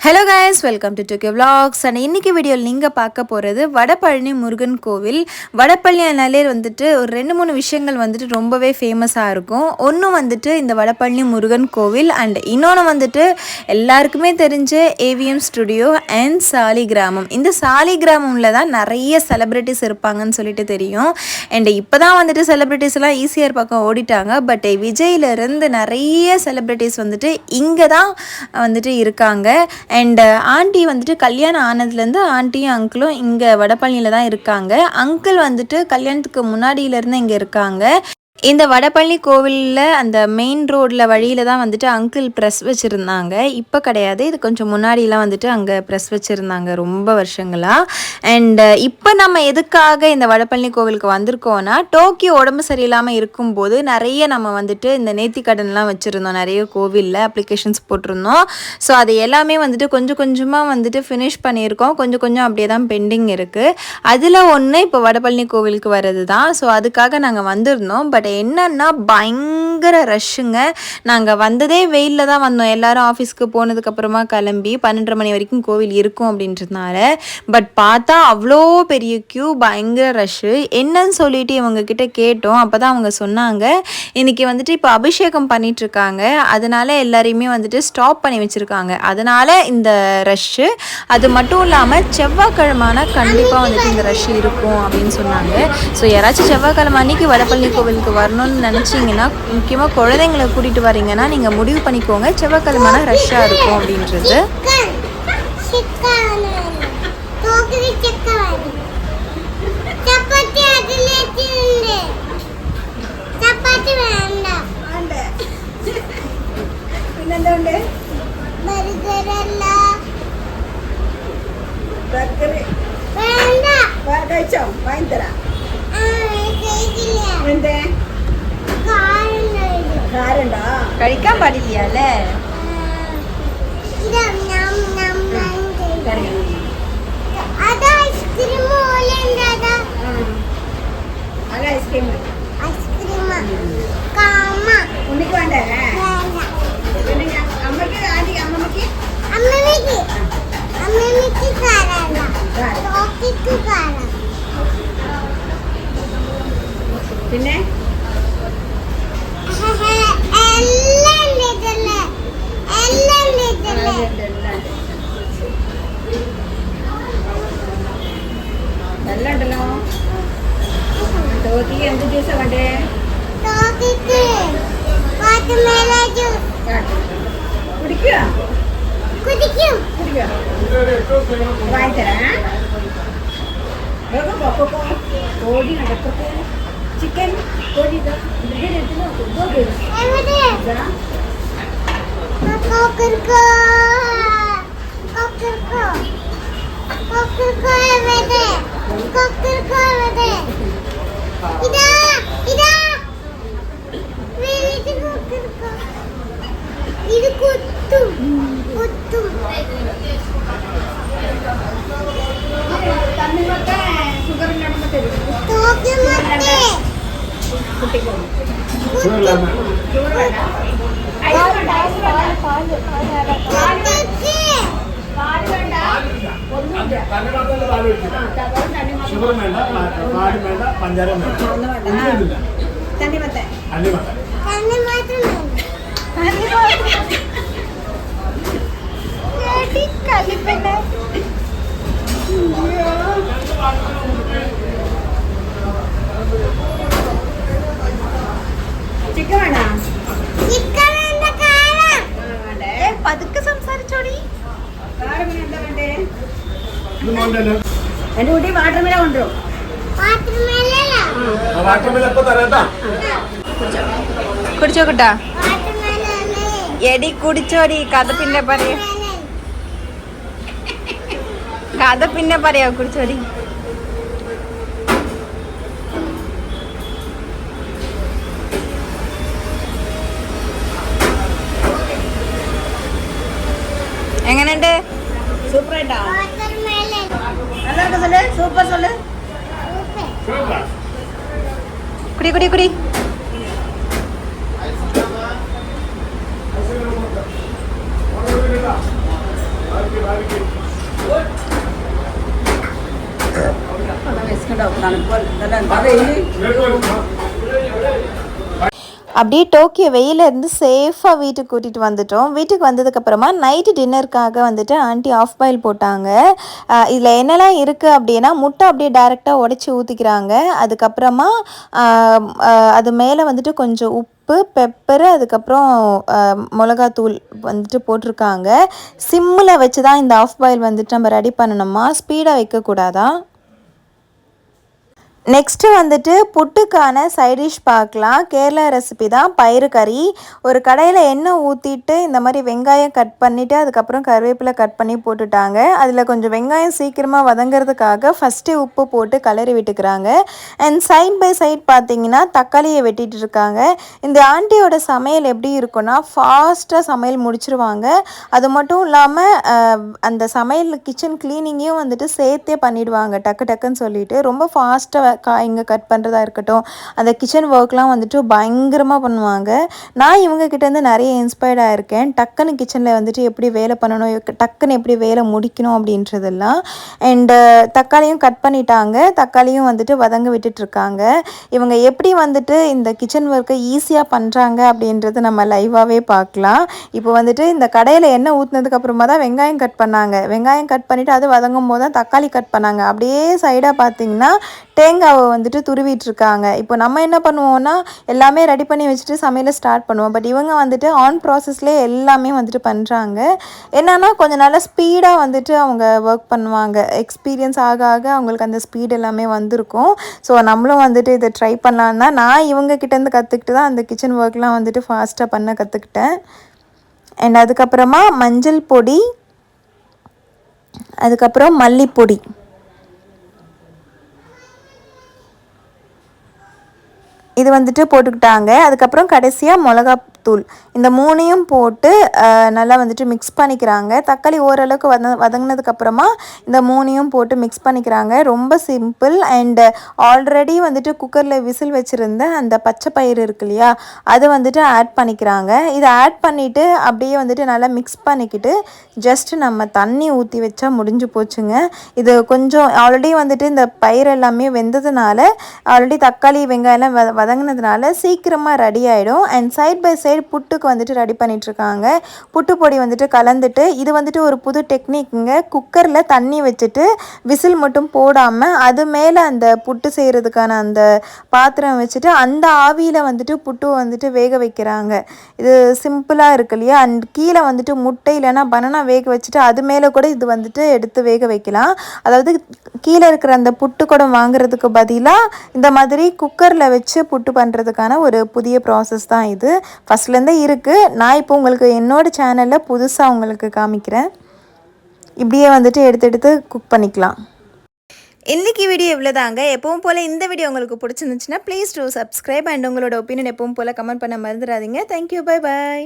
Hello guys, welcome to two K vlogs. And இன்றைக்கி வீடியோவில் நீங்கள் பார்க்க போகிறது வடபழனி முருகன் கோவில். வடபழனினாலே வந்துட்டு ஒரு 2-3 விஷயங்கள் வந்துட்டு ரொம்பவே ஃபேமஸாக இருக்கும். ஒன்று வந்துட்டு இந்த வடபழனி முருகன் கோவில், அண்ட் இன்னொன்று வந்துட்டு எல்லாருக்குமே தெரிஞ்ச ஏவிஎம் ஸ்டுடியோ அண்ட் சாலிகிராமம். இந்த சாலிகிராமமில் தான் நிறைய செலிப்ரிட்டிஸ் இருப்பாங்கன்னு சொல்லிட்டு தெரியும். அண்ட் இப்போ தான் வந்துட்டு செலிப்ரிட்டிஸ்லாம் ஈஸியாக பக்கம் ஓடிட்டாங்க. பட் விஜயிலிருந்து நிறைய செலிப்ரிட்டிஸ் வந்துட்டு இங்கே தான் வந்துட்டு இருக்காங்க. அண்ட் ஆண்டி வந்துட்டு கல்யாணம் ஆனதுலேருந்து ஆண்டியும் அங்கிளும் இங்கே வடபழனியில் தான் இருக்காங்க. அங்கிள் வந்துட்டு கல்யாணத்துக்கு முன்னாடியிலேருந்து இங்கே இருக்காங்க. இந்த வடபழனி கோவிலில் அந்த மெயின் ரோடில் வழியில் தான் வந்துட்டு அங்கிள் ப்ரெஸ் வச்சுருந்தாங்க. இப்போ கிடையாது, இது கொஞ்சம் முன்னாடிலாம் வந்துட்டு அங்கே ப்ரெஸ் வச்சுருந்தாங்க ரொம்ப வருஷங்களாக. அண்டு இப்போ நம்ம எதுக்காக இந்த வடபழனி கோவிலுக்கு வந்திருக்கோன்னா, டோக்கியோ உடம்பு சரியில்லாமல் இருக்கும்போது நிறைய நம்ம வந்துட்டு இந்த நேர்த்திக்கடன்லாம் வச்சுருந்தோம். நிறைய கோவிலில் அப்ளிகேஷன்ஸ் போட்டிருந்தோம். ஸோ அது எல்லாமே வந்துட்டு கொஞ்சம் கொஞ்சமாக வந்துட்டு ஃபினிஷ் பண்ணியிருக்கோம். கொஞ்சம் கொஞ்சம் அப்படியே தான் பெண்டிங் இருக்குது. அதில் ஒன்று இப்போ வடபழனி கோவிலுக்கு வர்றது தான். ஸோ அதுக்காக நாங்கள் வந்திருந்தோம். பட் என்னன்னா பயங்கர ரஷ்ஷுங்க. நாங்கள் வந்ததே வெயிலில் தான் வந்தோம். எல்லோரும் ஆஃபீஸ்க்கு போனதுக்கப்புறமா கிளம்பி 12:30 மணி வரைக்கும் கோவில் இருக்கும் அப்படின்றதுனால. பட் பார்த்தா அவ்வளோ பெரிய க்யூ, பயங்கர ரஷ்ஷு. என்னன்னு சொல்லிட்டு இவங்கக்கிட்ட கேட்டோம். அப்போ தான் அவங்க சொன்னாங்க, இன்றைக்கி வந்துட்டு இப்போ அபிஷேகம் பண்ணிகிட்ருக்காங்க, அதனால எல்லாரையுமே வந்துட்டு ஸ்டாப் பண்ணி வச்சுருக்காங்க, அதனால் இந்த ரஷ்ஷு. அது மட்டும் இல்லாமல் செவ்வாய்க்கிழமான கண்டிப்பாக வந்துட்டு இந்த ரஷ் இருக்கும் அப்படின்னு சொன்னாங்க. ஸோ யாராச்சும் செவ்வாய்க்கிழமை அன்றைக்கி வடபழனி கோவிலுக்கு வரணும்னு நினச்சிங்கன்னா, முக்கியமாக குழந்தைங்களை கூட்டிகிட்டு வரீங்கன்னா நீங்கள் முடிவு பண்ணிக்கோங்க செவ்வாய்க்கிழமான ரஷ்ஷாக இருக்கும் அப்படின்றது. കഴിക്കാൻ പാടില്ലല്ലേ? പിന്നെ എല്ലാം ഉണ്ടല്ലോ. ടോക്കിക്ക് എന്ത് ജ്യൂസാ വേണ്ടേ? കുടിക്കുക വാങ്ങിത്തരാ. കോഴി നടക്കട്ടെ, ചിക്കൻ കോഴി ഇത് കുത്തും കുത്തും. ഷുഗറും വേണ്ട, പാലും വേണ്ട, പഞ്ചാരയും വേണ്ട. ചിക്കൻ വേണോ? പതുക്കെ സംസാരിച്ചോടി. എന്റെ കുട്ടി വാട്ടർമെലൻ കൊണ്ടുവരും. കുടിച്ചോക്കട്ടാ എടി, കുടിച്ചോടി. കഥ പിന്നെ പറയാ, കഥ പിന്നെ പറയാ. കുടിച്ചോടി. എങ്ങനെയുണ്ട്? സൂപ്പർ ആയിട്ടാ? நல்லா சொல்லு, சூப்பர் சொல்லு. குடி குடி குடி. அப்படியே டோக்கியோ வெயிலேருந்து சேஃபாக வீட்டுக்கு கூட்டிகிட்டு வந்துட்டோம். வீட்டுக்கு வந்ததுக்கப்புறமா நைட்டு டின்னருக்காக வந்துட்டு ஆண்டி ஆஃப் பாயில் போட்டாங்க. இதில் என்னெல்லாம் இருக்குது அப்படின்னா, முட்டை அப்படியே டைரெக்டாக உடச்சி ஊற்றிக்கிறாங்க. அதுக்கப்புறமா அது மேலே வந்துட்டு கொஞ்சம் உப்பு, பெப்பரு, அதுக்கப்புறம் மிளகாத்தூள் வந்துட்டு போட்டிருக்காங்க. சிம்மில் வச்சு தான் இந்த ஆஃப் பாயில் வந்துட்டு நம்ம ரெடி பண்ணணுமா, ஸ்பீடாக வைக்கக்கூடாதான். நெக்ஸ்ட்டு வந்துட்டு புட்டுக்கான சைடிஷ் பார்க்கலாம். கேரளா ரெசிபி தான், பயிறு கறி. ஒரு கடையில் எண்ணெய் ஊற்றிட்டு இந்த மாதிரி வெங்காயம் கட் பண்ணிவிட்டு அதுக்கப்புறம் கருவேப்பிலை கட் பண்ணி போட்டுட்டாங்க. அதில் கொஞ்சம் வெங்காயம் சீக்கிரமாக வதங்கிறதுக்காக ஃபஸ்ட்டு உப்பு போட்டு கலரி விட்டுக்கிறாங்க. அண்ட் சைட் பை சைட் பார்த்திங்கன்னா தக்காளியை வெட்டிட்டு இருக்காங்க. இந்த ஆண்டியோட சமையல் எப்படி இருக்குன்னா, ஃபாஸ்ட்டாக சமையல் முடிச்சிருவாங்க. அது மட்டும் இல்லாமல் அந்த சமையல் கிச்சன் க்ளீனிங்கையும் வந்துட்டு சேர்த்தே பண்ணிவிடுவாங்க, டக்கு டக்குன்னு சொல்லிவிட்டு. ரொம்ப ஃபாஸ்ட்டாக காய்ங்க கட் பண்ணுறதா இருக்கட்டும், அந்த கிச்சன் ஒர்க்லாம் வந்துட்டு பயங்கரமாக பண்ணுவாங்க. நான் இவங்கக்கிட்டேருந்து நிறைய இன்ஸ்பயர்ட் ஆகிருக்கேன். டக்குன்னு கிச்சனில் வந்துட்டு எப்படி வேலை பண்ணணும், டக்குன்னு எப்படி வேலை முடிக்கணும் அப்படின்றதெல்லாம். அண்டு தக்காளியும் கட் பண்ணிட்டாங்க. தக்காளியும் வந்துட்டு வதங்க விட்டுட்ருக்காங்க. இவங்க எப்படி வந்துட்டு இந்த கிச்சன் ஒர்க்கை ஈஸியாக பண்ணுறாங்க அப்படின்றது நம்ம லைவாகவே பார்க்கலாம். இப்போ வந்துட்டு இந்த கடையில் எண்ணெய் ஊற்றினதுக்கப்புறமா தான் வெங்காயம் கட் பண்ணாங்க. வெங்காயம் கட் பண்ணிவிட்டு அது வதங்கும் போது தான் தக்காளி கட் பண்ணாங்க. அப்படியே சைடாக பார்த்திங்கன்னா தேங்காவை வந்துட்டு துருவிட்டுருக்காங்க. இப்போ நம்ம என்ன பண்ணுவோன்னா, எல்லாமே ரெடி பண்ணி வச்சுட்டு சமையலை ஸ்டார்ட் பண்ணுவோம். பட் இவங்க வந்துட்டு ஆன் ப்ராசஸ்லேயே எல்லாமே வந்துட்டு பண்ணுறாங்க. என்னன்னா கொஞ்சம் நல்லா ஸ்பீடாக வந்துட்டு அவங்க ஒர்க் பண்ணுவாங்க. எக்ஸ்பீரியன்ஸ் ஆக ஆக அவங்களுக்கு அந்த ஸ்பீட் எல்லாமே வந்திருக்கும். ஸோ நம்மளும் வந்துட்டு இதை ட்ரை பண்ணலான்னா, நான் இவங்கக்கிட்டேருந்து கற்றுக்கிட்டு தான் அந்த கிச்சன் ஒர்க்லாம் வந்துட்டு ஃபாஸ்ட்டாக பண்ண கற்றுக்கிட்டேன். அண்ட் அதுக்கப்புறமா மஞ்சள் பொடி, அதுக்கப்புறம் மல்லிப்பொடி, இது வந்துட்டு போட்டுக்கிட்டாங்க. அதுக்கப்புறம் கடைசியாக மிளகாத்தூள், இந்த மூணையும் போட்டு நல்லா வந்துட்டு மிக்ஸ் பண்ணிக்கிறாங்க. தக்காளி ஓரளவுக்கு வதங்கினதுக்கப்புறமா இந்த மூணையும் போட்டு மிக்ஸ் பண்ணிக்கிறாங்க. ரொம்ப சிம்பிள். அண்டு ஆல்ரெடி வந்துட்டு குக்கரில் விசில் வச்சுருந்த அந்த பச்சை பயிறு இருக்கு இல்லையா, அதை வந்துட்டு ஆட் பண்ணிக்கிறாங்க. இதை ஆட் பண்ணிவிட்டு அப்படியே வந்துட்டு நல்லா மிக்ஸ் பண்ணிக்கிட்டு ஜஸ்ட்டு நம்ம தண்ணி ஊற்றி வச்சா முடிஞ்சு போச்சுங்க. இது கொஞ்சம் ஆல்ரெடி வந்துட்டு இந்த பயிர் எல்லாமே வெந்ததுனால, ஆல்ரெடி தக்காளி வெங்காயம்லாம் வதங்கினதுனால சீக்கிரமாக ரெடி ஆகிடும். அண்ட் சைட் பை சைடு புட்டுக்கு வந்துட்டு ரெடி பண்ணிகிட்ருக்காங்க. புட்டு பொடி வந்துட்டு கலந்துட்டு, இது வந்துட்டு ஒரு புது டெக்னிக்குங்க. குக்கரில் தண்ணி வச்சுட்டு விசில் மட்டும் போடாமல் அது மேலே அந்த புட்டு செய்கிறதுக்கான அந்த பாத்திரம் வச்சுட்டு அந்த ஆவியில் வந்துட்டு புட்டு வந்துட்டு வேக வைக்கிறாங்க. இது சிம்பிளாக இருக்கு இல்லையா. அண்ட் கீழே வந்துட்டு முட்டை இல்லைன்னா பனானா வேக வச்சுட்டு அது மேலே கூட இது வந்துட்டு எடுத்து வேக வைக்கலாம். அதாவது கீழே இருக்கிற அந்த புட்டு குடம் வாங்குறதுக்கு பதிலாக இந்த மாதிரி குக்கரில் வச்சு புட்டு பண்ணுறதுக்கான ஒரு புதிய ப்ராசஸ் தான் இது. ஃபஸ்ட்லேருந்தே இருக்குது. நான் இப்போ உங்களுக்கு என்னோடய சேனலில் புதுசாக உங்களுக்கு காமிக்கிறேன். இப்படியே வந்துட்டு எடுத்து குக் பண்ணிக்கலாம். இன்றைக்கி வீடியோ இவ்வளோதாங்க. எப்பவும் போல் இந்த வீடியோ உங்களுக்கு பிடிச்சிருந்துச்சுன்னா ப்ளீஸ் டூ சப்ஸ்கிரைப். அண்ட் உங்களோட ஒப்பீனியன் எப்பவும் போல் கமெண்ட் பண்ண மறந்துடாதீங்க. Thank you, bye bye.